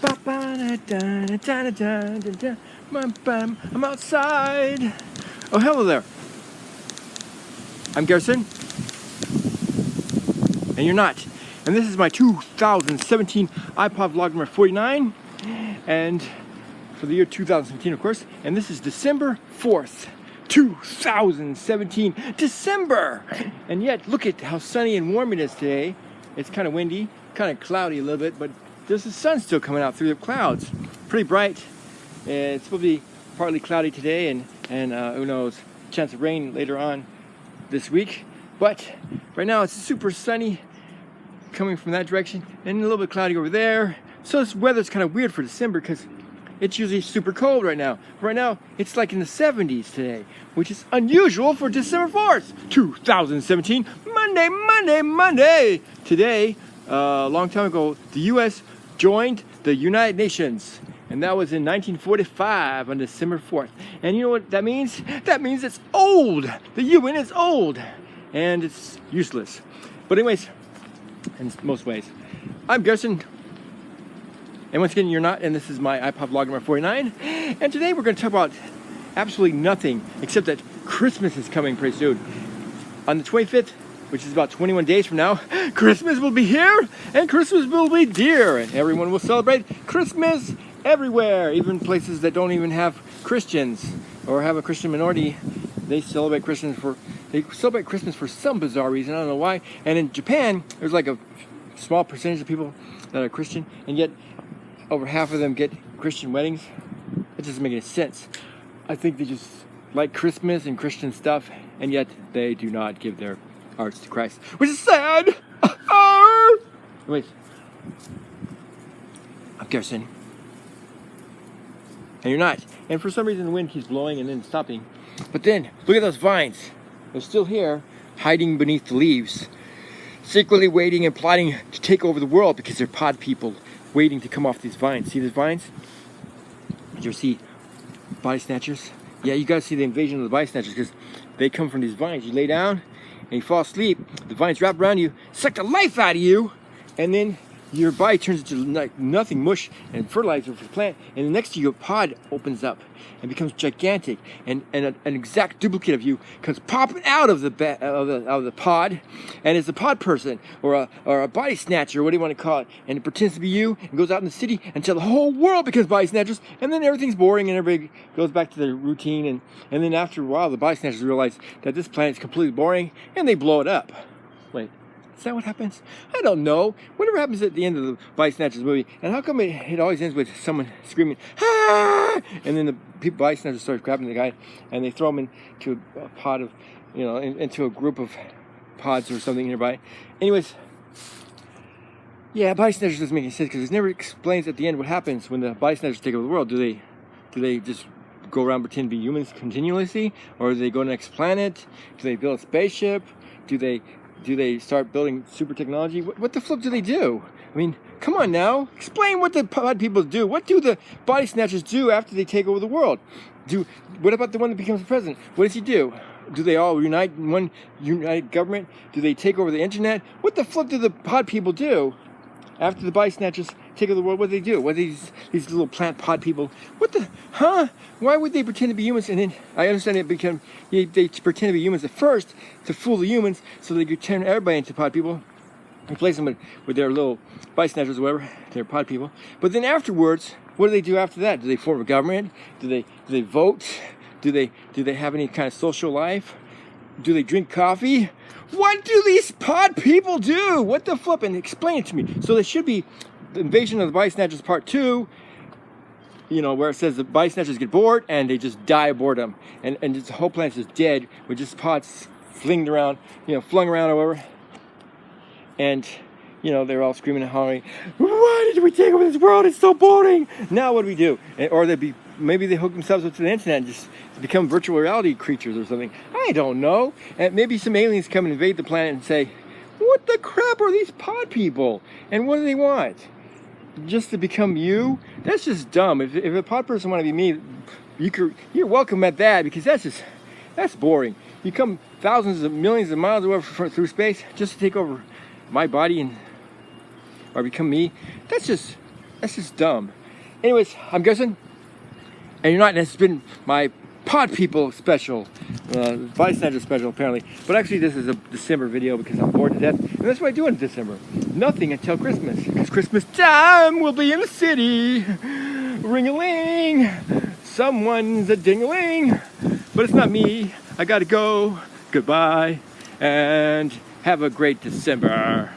I'm outside. Oh, hello there. I'm Garrison. And you're not. And this is my 2017 iPod vlog number 49. And for the year 2017, of course. And this is December 4th, 2017. December! And yet, look at how sunny and warm it is today. It's kind of windy, kind of cloudy a little bit, but there's the sun still coming out through the clouds. Pretty bright. It's supposed to be partly cloudy today, and who knows, chance of rain later on this week. But right now it's super sunny coming from that direction, and a little bit cloudy over there. So this weather's kind of weird for December because it's usually super cold right now. Right now it's like in the 70s today, which is unusual for December 4th, 2017. Monday. Today, a long time ago, the U.S. joined the United Nations. And that was in 1945 on December 4th. And you know what that means? That means it's old. The UN is old. And it's useless. But anyways, in most ways, I'm Garrison. And once again, you're not. And this is my iPod vlog number 49. And today we're going to talk about absolutely nothing except that Christmas is coming pretty soon. On the 25th, which is about 21 days from now, Christmas will be here and Christmas will be dear. And everyone will celebrate Christmas everywhere, even places that don't even have Christians or have a Christian minority. They celebrate Christmas for some bizarre reason. I don't know why. And in Japan, there's like a small percentage of people that are Christian, and yet over half of them get Christian weddings. It doesn't make any sense. I think they just like Christmas and Christian stuff, and yet they do not give their hearts to Christ, which is sad. Wait, I'm Garrison. And you're not. And for some reason the wind keeps blowing and then stopping. But then, look at those vines. They're still here, hiding beneath the leaves, secretly waiting and plotting to take over the world because they're pod people waiting to come off these vines. See these vines? Did you ever see body snatchers? Yeah, you gotta see the invasion of the body snatchers because they come from these vines. You lay down and you fall asleep, the vines wrap around you, suck the life out of you, and then your body turns into like nothing, mush and fertilizer for the plant, and the next to you a pod opens up and becomes gigantic, and an exact duplicate of you comes popping out of the pod, and it's a pod person or a body snatcher, what do you want to call it, and it pretends to be you and goes out in the city until the whole world becomes body snatchers, and then everything's boring and everybody goes back to their routine, and then after a while the body snatchers realize that this planet is completely boring and they blow it up. Wait. Is that what happens? I don't know. Whatever happens at the end of the Body Snatchers movie, and how come it always ends with someone screaming, "Ah!" And then the Body Snatchers start grabbing the guy, and they throw him into a pod of, into a group of pods or something nearby. Anyways, yeah, Body Snatchers doesn't make any sense because it never explains at the end what happens when the Body Snatchers take over the world. Do they just go around pretend to be humans continuously, or do they go to the next planet? Do they build a spaceship? Do they start building super technology? What the flip do they do? I mean, come on now. Explain what the pod people do. What do the body snatchers do after they take over the world? What about the one that becomes the president? What does he do? Do they all unite in one united government? Do they take over the internet? What the flip do the pod people do after the body snatchers take over the world? What do they do? What are these little plant pod people? What the, huh? Why would they pretend to be humans? And then, I understand they pretend to be humans at first to fool the humans so they could turn everybody into pod people, replace them with their little body snatchers or whatever, their pod people. But then afterwards, what do they do after that? Do they form a government? Do they vote? Do they have any kind of social life? Do they drink coffee? What do these pod people do? What the flip? And explain it to me. So there should be the Invasion of the Body Snatchers Part 2, where it says the body snatchers get bored and they just die of boredom. And just the whole planet's just dead with just pods flung around or whatever. And, they're all screaming and hollering, "Why did we take over this world? It's so boring." Now what do we do? Or maybe they hook themselves up to the internet and just become virtual reality creatures or something. I don't know. And maybe some aliens come and invade the planet and say, "What the crap are these pod people? And what do they want? Just to become you?" That's just dumb. If a pod person want to be me, you're welcome at that, because that's boring. You come thousands of millions of miles away through space just to take over my body or become me. That's just That's just dumb. Anyways, I'm guessing, and you're not, this has been my Pod People special, Vice Center special apparently, but actually this is a December video because I'm bored to death, and that's what I do in December. Nothing until Christmas, because Christmas time will be in the city. Ring-a-ling, someone's a ding-a-ling, but it's not me. I gotta go. Goodbye, and have a great December.